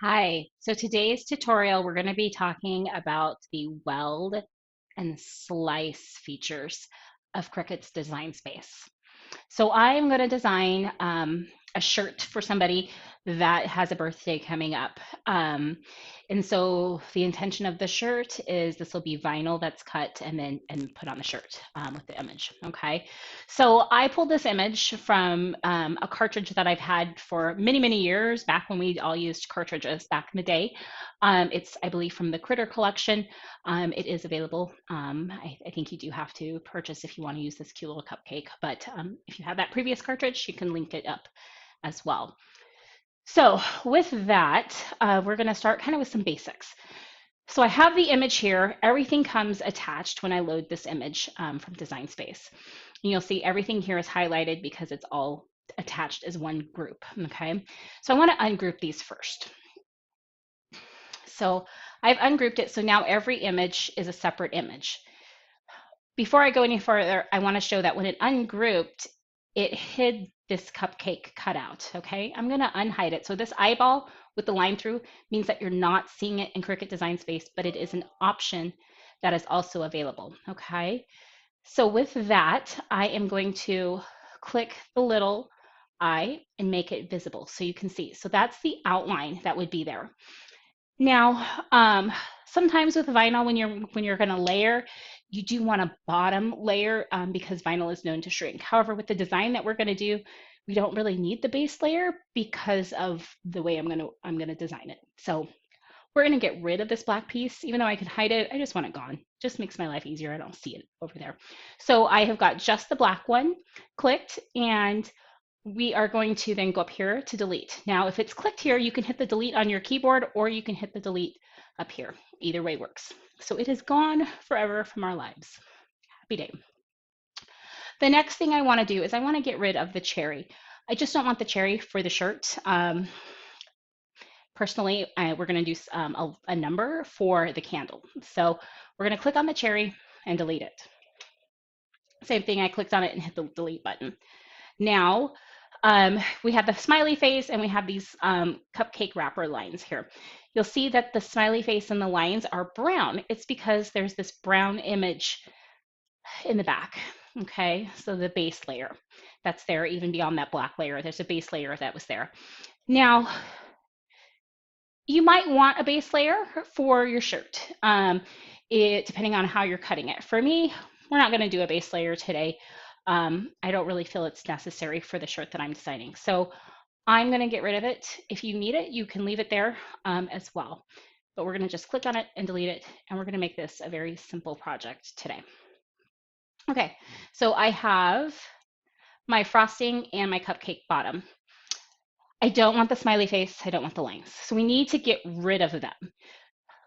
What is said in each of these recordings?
Hi, so today's tutorial, we're going to be talking about the weld and slice features of Cricut's Design Space. So I'm going to design a shirt for somebody that has a birthday coming up. And so the intention of the shirt is this will be vinyl that's cut and put on the shirt with the image. Okay. So I pulled this image from a cartridge that I've had for many years, back when we all used cartridges back in the day. It's, I believe, from the Critter collection. It is available. I think you do have to purchase if you want to use this cute little cupcake, but if you have that previous cartridge, you can link it up as well. So with that, we're going to start kind of with some basics. So I have the image here. Everything comes attached when I load this image from Design Space. And you'll see everything here is highlighted because it's all attached as one group, okay? So I want to ungroup these first. So I've ungrouped it, so now every image is a separate image. Before I go any further, I want to show that when it ungrouped, it hid this cupcake cutout, okay? I'm going to unhide it. So this eyeball with the line through means that you're not seeing it in Cricut Design Space, but it is an option that is also available, okay? So with that, I am going to click the little eye and make it visible so you can see. So that's the outline that would be there. Now, sometimes with vinyl, when you're going to layer, you do want a bottom layer because vinyl is known to shrink. However, with the design that we're going to do, we don't really need the base layer because of the way I'm going to design it. So we're going to get rid of this black piece, even though I can hide it. I just want it gone. Just makes my life easier. I don't see it over there. So I have got just the black one clicked, and we are going to then go up here to delete. Now, if it's clicked here, you can hit the delete on your keyboard or you can hit the delete up here. Either way works. So it is gone forever from our lives. Happy day. The next thing I want to do is I want to get rid of the cherry. I just don't want the cherry for the shirt. Personally, we're going to do a number for the candle. So we're going to click on the cherry and delete it. Same thing, I clicked on it and hit the delete button. Now, we have the smiley face and we have these cupcake wrapper lines here. You'll see that the smiley face and the lines are brown. It's because there's this brown image in the back, okay? So the base layer that's there, even beyond that black layer, there's a base layer that was there. Now, you might want a base layer for your shirt, depending on how you're cutting it. For me, we're not gonna do a base layer today. I don't really feel it's necessary for the shirt that I'm designing. So I'm going to get rid of it. If you need it, you can leave it there as well. But we're going to just click on it and delete it. And we're going to make this a very simple project today. Okay, so I have my frosting and my cupcake bottom. I don't want the smiley face. I don't want the lines. So we need to get rid of them.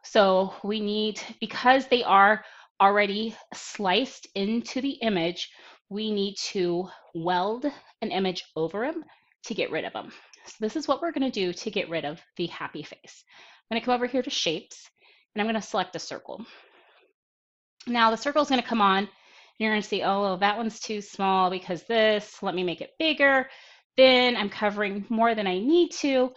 So we need, because they are already sliced into the image, we need to weld an image over them to get rid of them. So this is what we're going to do to get rid of the happy face. I'm going to come over here to shapes and I'm going to select a circle. Now the circle is going to come on and you're going to see, oh, well, that one's too small because this, let me make it bigger. Then I'm covering more than I need to.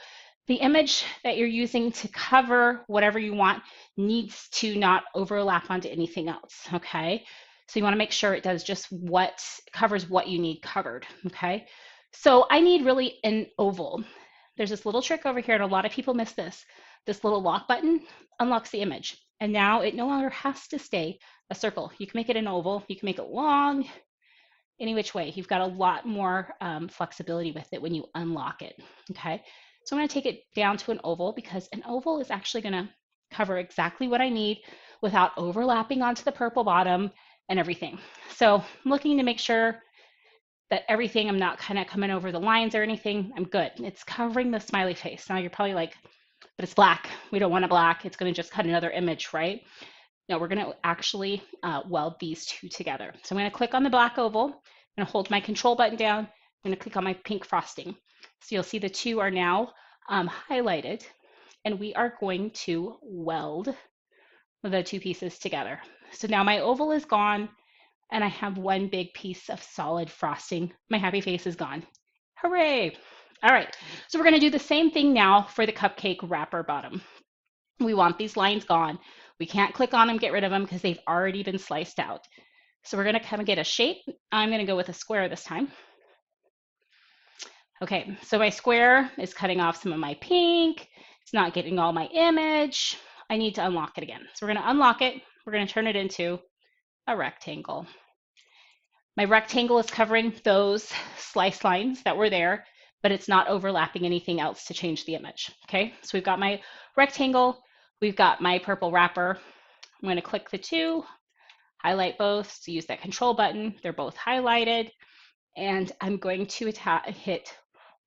The image that you're using to cover whatever you want needs to not overlap onto anything else, okay? So you want to make sure it does just what covers what you need covered, okay? So I need really an oval. There's this little trick over here, and a lot of people miss this. This little lock button unlocks the image, and now it no longer has to stay a circle. You can make it an oval, you can make it long, any which way. You've got a lot more flexibility with it when you unlock it, okay? So I'm going to take it down to an oval because an oval is actually going to cover exactly what I need without overlapping onto the purple bottom and everything. So I'm looking to make sure that everything, I'm not kind of coming over the lines or anything. I'm good. It's covering the smiley face. Now you're probably like, but it's black. We don't want it black. It's going to just cut another image, right? No, we're going to actually weld these two together. So I'm going to click on the black oval. I'm going to hold my control button down. I'm going to click on my pink frosting. So you'll see the two are now highlighted, and we are going to weld the two pieces together. So now my oval is gone, and I have one big piece of solid frosting. My happy face is gone. Hooray! All right, so we're going to do the same thing now for the cupcake wrapper bottom. We want these lines gone. We can't click on them, get rid of them because they've already been sliced out. So we're going to kind of get a shape. I'm going to go with a square this time. Okay, so my square is cutting off some of my pink. It's not getting all my image. I need to unlock it again. So we're going to unlock it. We're going to turn it into a rectangle. My rectangle is covering those slice lines that were there, but it's not overlapping anything else to change the image. Okay, so we've got my rectangle. We've got my purple wrapper. I'm going to click the two, highlight both, so use that control button. They're both highlighted, and I'm going to hit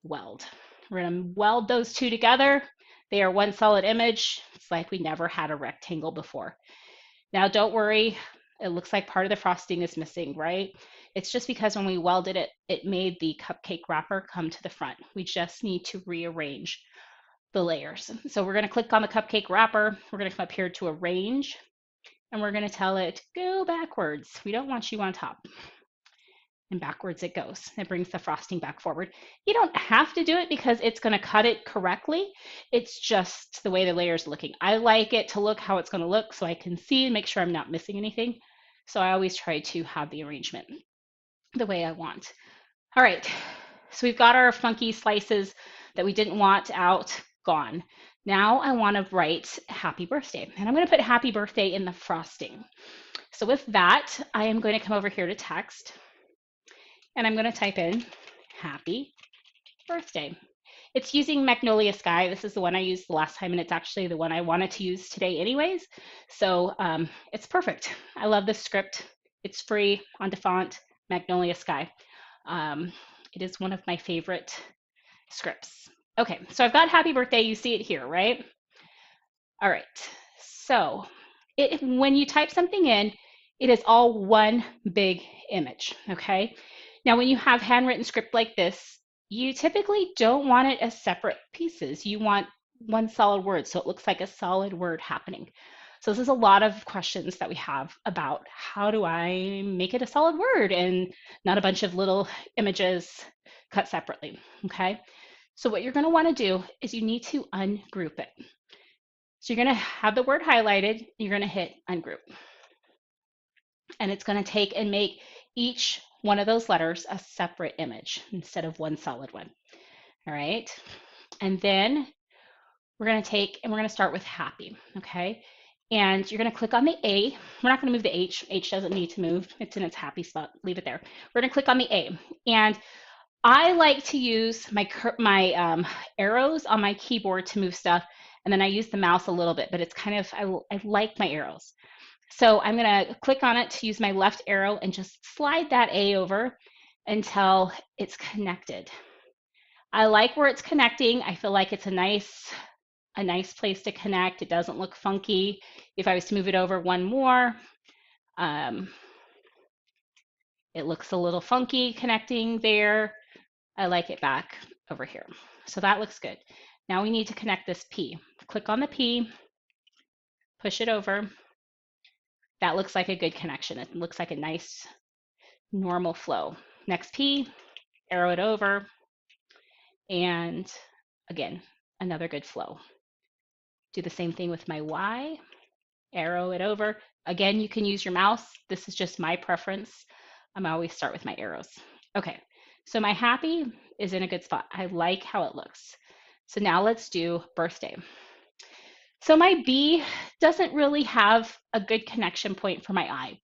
weld. We're going to weld those two together. They are one solid image. It's like we never had a rectangle before. Now, don't worry. It looks like part of the frosting is missing, right? It's just because when we welded it, it made the cupcake wrapper come to the front. We just need to rearrange the layers. So we're going to click on the cupcake wrapper. We're going to come up here to arrange, and we're going to tell it, go backwards. We don't want you on top. And backwards it goes. It brings the frosting back forward. You don't have to do it because it's going to cut it correctly. It's just the way the layer is looking. I like it to look how it's going to look so I can see and make sure I'm not missing anything. So I always try to have the arrangement the way I want. All right, so we've got our funky slices that we didn't want out, gone. Now I want to write happy birthday, and I'm going to put happy birthday in the frosting. So with that, I am going to come over here to text, and I'm going to type in happy birthday. It's using Magnolia Sky. This is the one I used the last time, and it's actually the one I wanted to use today anyways. So it's perfect. I love this script. It's free on DeFont, Magnolia Sky. It is one of my favorite scripts. Okay, so I've got happy birthday. You see it here, right? All right, so when you type something in, it is all one big image, okay? Now, when you have handwritten script like this, you typically don't want it as separate pieces. You want one solid word, so it looks like a solid word happening. So this is a lot of questions that we have about how do I make it a solid word and not a bunch of little images cut separately, okay? So what you're gonna wanna do is you need to ungroup it. So you're gonna have the word highlighted, you're gonna hit ungroup. And it's gonna take and make each one of those letters a separate image instead of one solid one. All right. And then we're going to take and we're going to start with happy. Okay. And you're going to click on the A. We're not going to move the H. H doesn't need to move. It's in its happy spot. Leave it there. We're going to click on the A. And I like to use my arrows on my keyboard to move stuff. And then I use the mouse a little bit, but it's kind of, I like my arrows. So I'm going to click on it to use my left arrow and just slide that A over until it's connected. I like where it's connecting. I feel like it's a nice place to connect. It doesn't look funky. If I was to move it over one more, it looks a little funky connecting there. I like it back over here. So that looks good. Now we need to connect this P. Click on the P, push it over. That looks like a good connection. It looks like a nice normal flow. Next P, arrow it over, and again, another good flow. Do the same thing with my Y, arrow it over. Again, you can use your mouse. This is just my preference. I always start with my arrows. Okay, so my happy is in a good spot. I like how it looks. So now let's do birthday. So my B doesn't really have a good connection point for my I.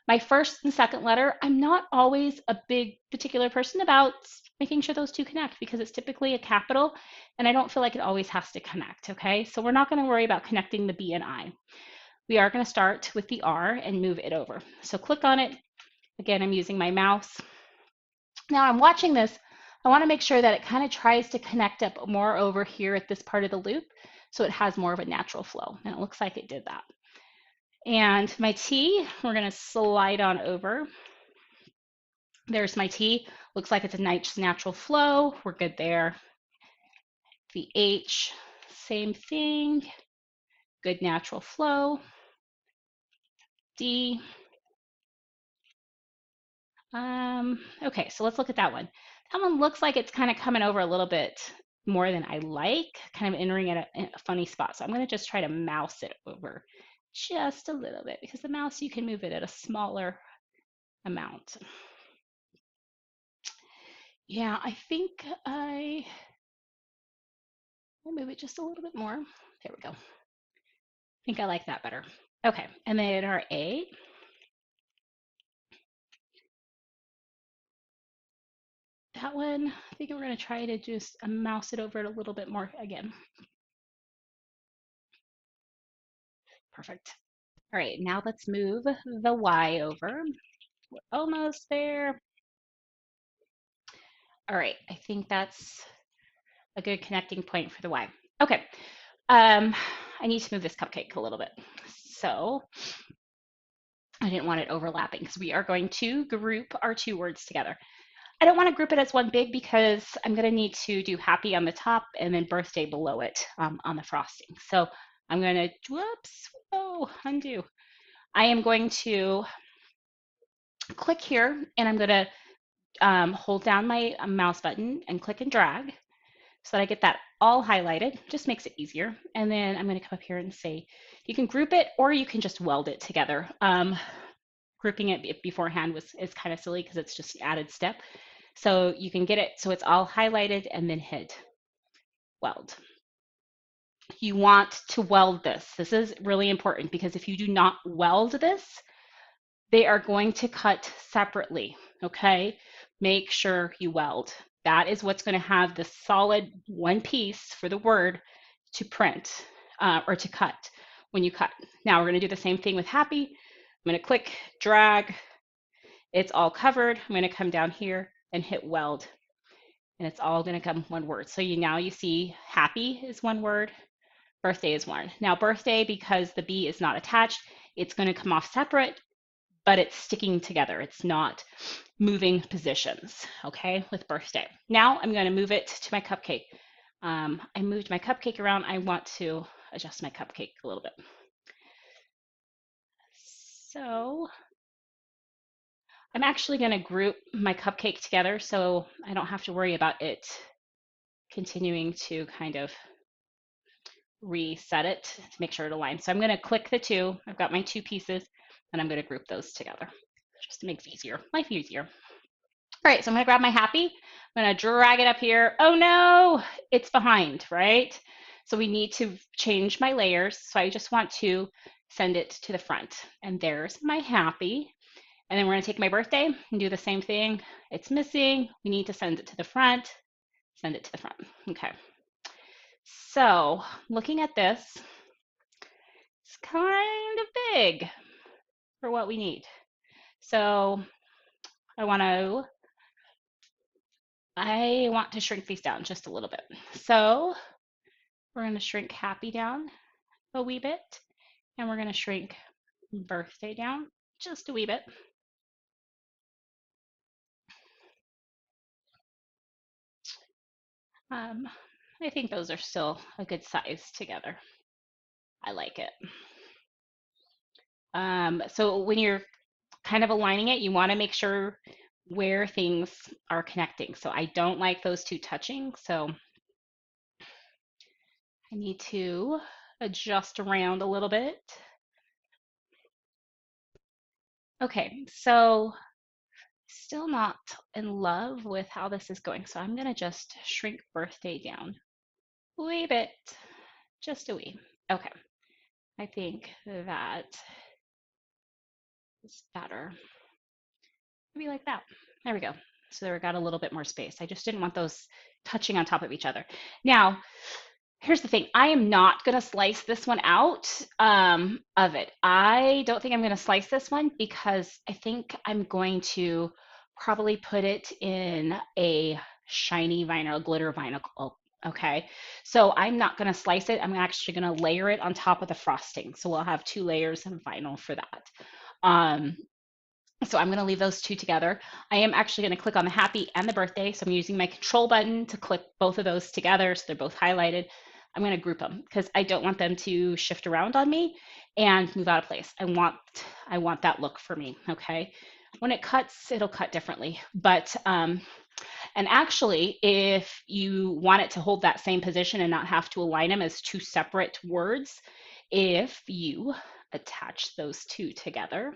My first and second letter, I'm not always a big particular person about making sure those two connect because it's typically a capital and I don't feel like it always has to connect, okay? So we're not gonna worry about connecting the B and I. We are gonna start with the R and move it over. So click on it. Again, I'm using my mouse. Now I'm watching this. I wanna make sure that it kind of tries to connect up more over here at this part of the loop so it has more of a natural flow. And it looks like it did that. And my T, we're going to slide on over. There's my T. Looks like it's a nice natural flow. We're good there. The H, same thing. Good natural flow. D. Okay, so let's look at that one. That one looks like it's kind of coming over a little bit more than I like, kind of entering at a funny spot. So I'm going to just try to mouse it over just a little bit because the mouse, you can move it at a smaller amount. Yeah, I think will move it just a little bit more. There we go. I think I like that better. Okay, and then our A. That one, I think we're going to try to just mouse it over it a little bit more again. Perfect. All right, now let's move the Y over. We're almost there. All right, I think that's a good connecting point for the Y. Okay, I need to move this cupcake a little bit. So I didn't want it overlapping because we are going to group our two words together. I don't want to group it as one big because I'm going to need to do happy on the top and then birthday below it on the frosting. So I'm going to, whoops, oh, undo. I am going to click here and I'm going to hold down my mouse button and click and drag so that I get that all highlighted. Just makes it easier. And then I'm going to come up here and say, you can group it or you can just weld it together. Grouping it beforehand is kind of silly because it's just an added step. So you can get it so it's all highlighted and then hit weld. You want to weld this. This is really important because if you do not weld this, they are going to cut separately, okay? Make sure you weld. That is what's going to have the solid one piece for the word to print or to cut when you cut. Now we're going to do the same thing with happy. I'm going to click, drag. It's all covered. I'm going to come down here and hit weld. And it's all going to come one word. So now you see happy is one word, birthday is one. Now birthday, because the B is not attached, it's going to come off separate, but it's sticking together. It's not moving positions, okay, with birthday. Now I'm going to move it to my cupcake. I moved my cupcake around. I want to adjust my cupcake a little bit. So I'm actually going to group my cupcake together so I don't have to worry about it continuing to kind of reset it to make sure it aligns. So I'm going to click the two. I've got my two pieces and I'm going to group those together. Just makes life easier. All right, so I'm going to grab my happy. I'm going to drag it up here. Oh no, it's behind, right? So we need to change my layers. So I just want to send it to the front. And there's my happy. And then we're going to take my birthday and do the same thing. It's missing. We need to send it to the front. Send it to the front. Okay. So looking at this, it's kind of big for what we need. So I want to shrink these down just a little bit. So we're going to shrink happy down a wee bit, and we're going to shrink birthday down just a wee bit. I think those are still a good size together. I like it. So when you're kind of aligning it, you want to make sure where things are connecting. So I don't like those two touching. So I need to adjust around a little bit. Okay, so still not in love with how this is going. So I'm going to just shrink birthday down a wee bit, just a wee. Okay, I think that is better. Maybe like that. There we go. So we got a little bit more space. I just didn't want those touching on top of each other. Now, here's the thing. I am not going to slice this one out of it. I don't think I'm going to slice this one because I think I'm going to probably put it in a shiny vinyl, glitter vinyl. Okay, so I'm not going to slice it. I'm actually going to layer it on top of the frosting. So we'll have two layers of vinyl for that. So I'm going to leave those two together. I am actually going to click on the happy and the birthday. So I'm using my control button to click both of those together so they're both highlighted. I'm going to group them because I don't want them to shift around on me and move out of place. I want that look for me, okay? When it cuts, it'll cut differently. But And actually, if you want it to hold that same position and not have to align them as two separate words, if you attach those two together,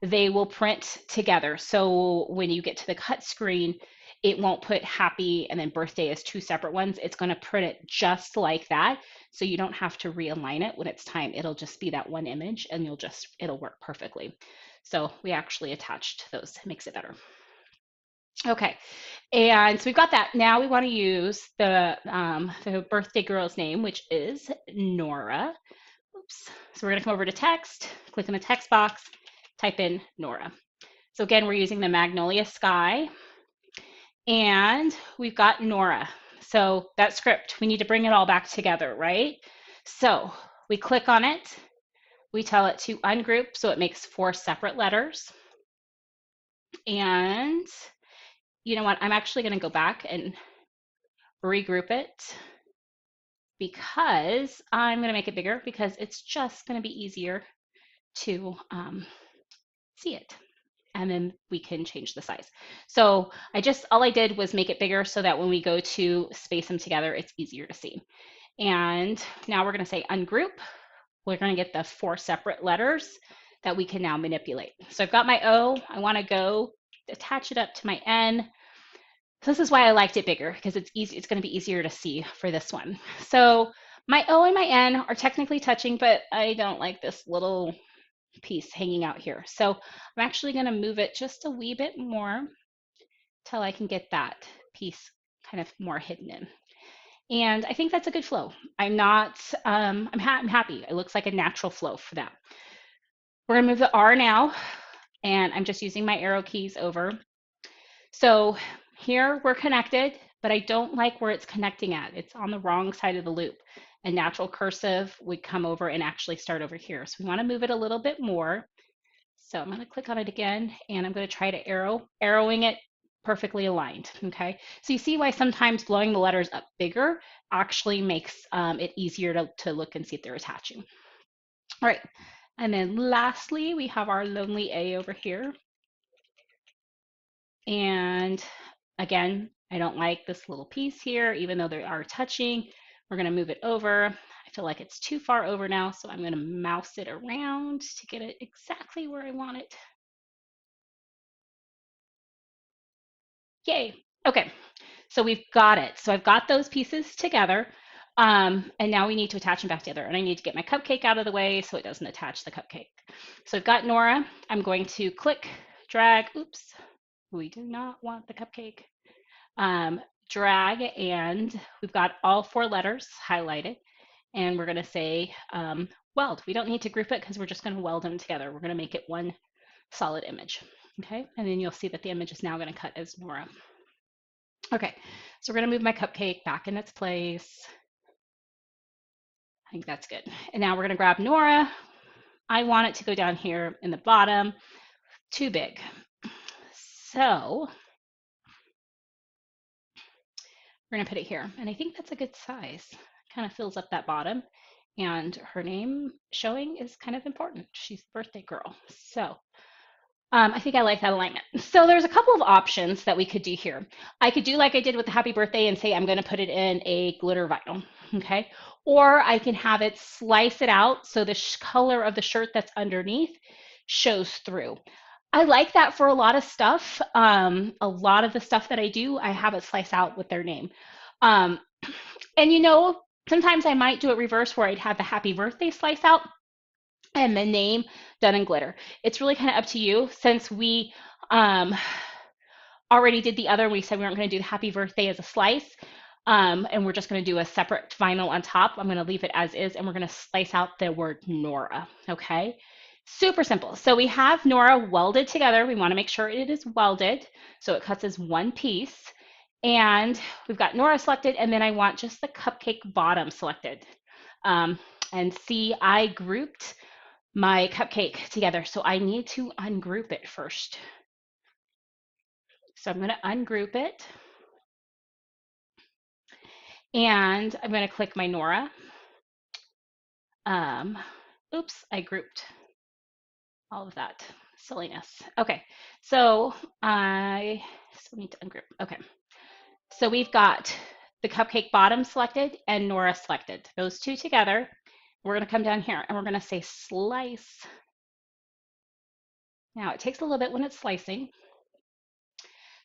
they will print together. So when you get to the cut screen, it won't put happy and then birthday as two separate ones. It's going to print it just like that. So you don't have to realign it when it's time. It'll just be that one image and it'll work perfectly. So we actually attached those. It makes it better. Okay, and so we've got that. Now we want to use the birthday girl's name, which is Nora. Oops. So we're going to come over to text, click in the text box, type in Nora. So again, we're using the Magnolia Sky, and we've got Nora. So that script, we need to bring it all back together, right? So we click on it, we tell it to ungroup, so it makes 4 separate letters. And you know what? I'm actually going to go back and regroup it because I'm going to make it bigger because it's just going to be easier to see it. And then we can change the size. So all I did was make it bigger so that when we go to space them together, it's easier to see. And now we're going to say ungroup. We're going to get the 4 separate letters that we can now manipulate. So I've got my O. I want to go attach it up to my N. So this is why I liked it bigger, because it's easy. It's going to be easier to see for this one. So my O and my N are technically touching, but I don't like this little piece hanging out here. So I'm actually going to move it just a wee bit more till I can get that piece kind of more hidden in. And I think that's a good flow. I'm happy. It looks like a natural flow for that. We're gonna move the R now, and I'm just using my arrow keys over. So here we're connected, but I don't like where it's connecting at. It's on the wrong side of the loop. A natural cursive would come over and actually start over here. So we wanna move it a little bit more. So I'm gonna click on it again, and I'm gonna try to arrowing it perfectly aligned, okay? So you see why sometimes blowing the letters up bigger actually makes it easier to look and see if they're attaching. All right, and then lastly, we have our lonely A over here. And again, I don't like this little piece here, even though they are touching. We're gonna move it over. I feel like it's too far over now, so I'm gonna mouse it around to get it exactly where I want it. Yay, okay, so we've got it. So I've got those pieces together, and now we need to attach them back together. And I need to get my cupcake out of the way so it doesn't attach the cupcake. So I've got Nora. I'm going to click, drag, oops, we do not want the cupcake. Drag, and we've got all 4 letters highlighted. And we're gonna say weld. We don't need to group it because we're just gonna weld them together. We're gonna make it one solid image, okay? And then you'll see that the image is now gonna cut as Nora. Okay, so we're gonna move my cupcake back in its place. I think that's good. And now we're gonna grab Nora. I want it to go down here in the bottom, too big. So we're gonna put it here. And I think that's a good size. Kind of fills up that bottom. And her name showing is kind of important. She's the birthday girl. So I think I like that alignment. So there's a couple of options that we could do here. I could do like I did with the happy birthday and say I'm going to put it in a glitter vinyl, okay? Or I can have it slice it out so the color of the shirt that's underneath shows through. I like that for a lot of stuff. A lot of the stuff that I do, I have it slice out with their name. And you know, sometimes I might do it reverse where I'd have the happy birthday slice out and the name done in glitter. It's really kind of up to you. Since we already did the other, we said we weren't going to do the happy birthday as a slice, and we're just going to do a separate vinyl on top. I'm going to leave it as is, and we're going to slice out the word Nora, okay? Super simple. So we have Nora welded together. We want to make sure it is welded, so it cuts as one piece. And we've got Nora selected, and then I want just the cupcake bottom selected. And see, I grouped my cupcake together. So I need to ungroup it first. So I'm going to ungroup it. And I'm going to click my Nora. Oops, I grouped all of that. Silliness. Okay, so I still need to ungroup. Okay, so we've got the cupcake bottom selected and Nora selected. Those two together. We're going to come down here and we're going to say slice. Now it takes a little bit when it's slicing.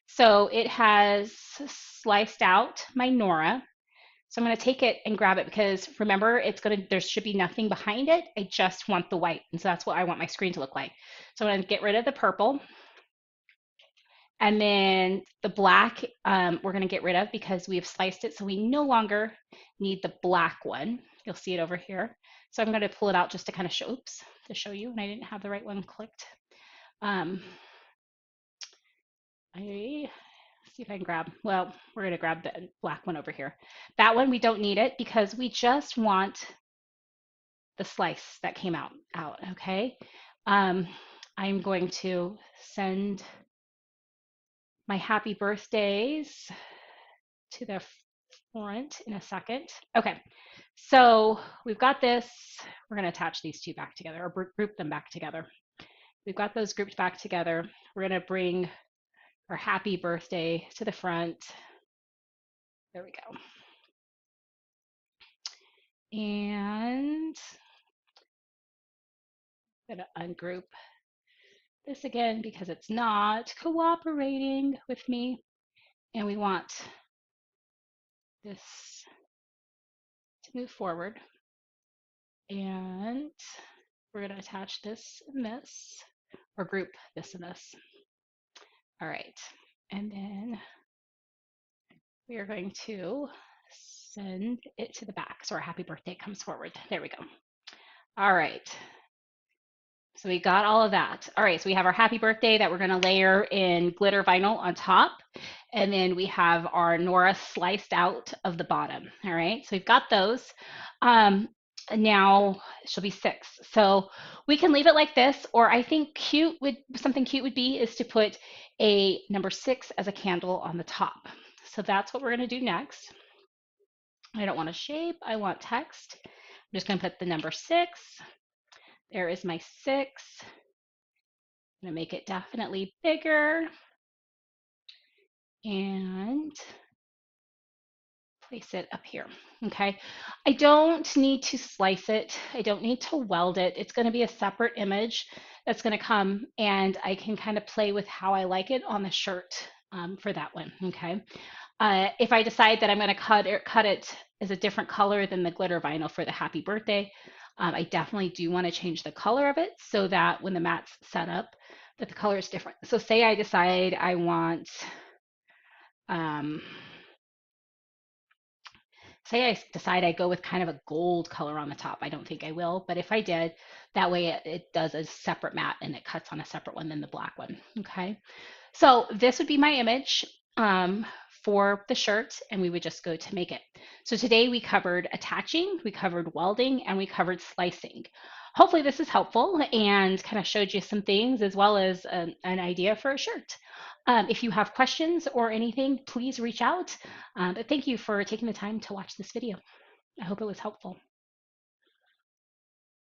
So it has sliced out my Nora. So I'm going to take it and grab it because remember, there should be nothing behind it. I just want the white. And so that's what I want my screen to look like. So I'm going to get rid of the purple. And then the black, we're going to get rid of because we have sliced it. So we no longer need the black one. You'll see it over here. So I'm going to pull it out just to kind of show, oops, to show you. And I didn't have the right one clicked. I see if I can grab, well, we're going to grab the black one over here. That one, we don't need it because we just want the slice that came out, okay? I'm going to send my happy birthdays to the front in a second. Okay, so we've got this. We're going to attach these two back together or group them back together. We've got those grouped back together. We're going to bring our happy birthday to the front. There we go. And I'm going to ungroup this again because it's not cooperating with me. And we want this to move forward. And we're going to attach this and this, or group this and this. All right. And then we are going to send it to the back so our happy birthday comes forward. There we go. All right. So we got all of that. All right, so we have our happy birthday that we're going to layer in glitter vinyl on top. And then we have our Nora sliced out of the bottom. All right, so we've got those. Now she'll be 6. So we can leave it like this, or I think something cute would be is to put a number 6 as a candle on the top. So that's what we're going to do next. I don't want a shape, I want text. I'm just going to put the number 6. There is my 6. I'm going to make it definitely bigger and place it up here. Okay. I don't need to slice it. I don't need to weld it. It's going to be a separate image that's going to come, and I can kind of play with how I like it on the shirt for that one. Okay. If I decide that I'm going to cut it as a different color than the glitter vinyl for the happy birthday, I definitely do want to change the color of it so that when the mat's set up, that the color is different. So say I decide I want, say I decide I go with kind of a gold color on the top. I don't think I will, but if I did, that way it does a separate mat and it cuts on a separate one than the black one. Okay. So this would be my image for the shirt, and we would just go to make it. So today we covered attaching, we covered welding, and we covered slicing. Hopefully this is helpful and kind of showed you some things as well as an idea for a shirt. If you have questions or anything, please reach out. But thank you for taking the time to watch this video. I hope it was helpful.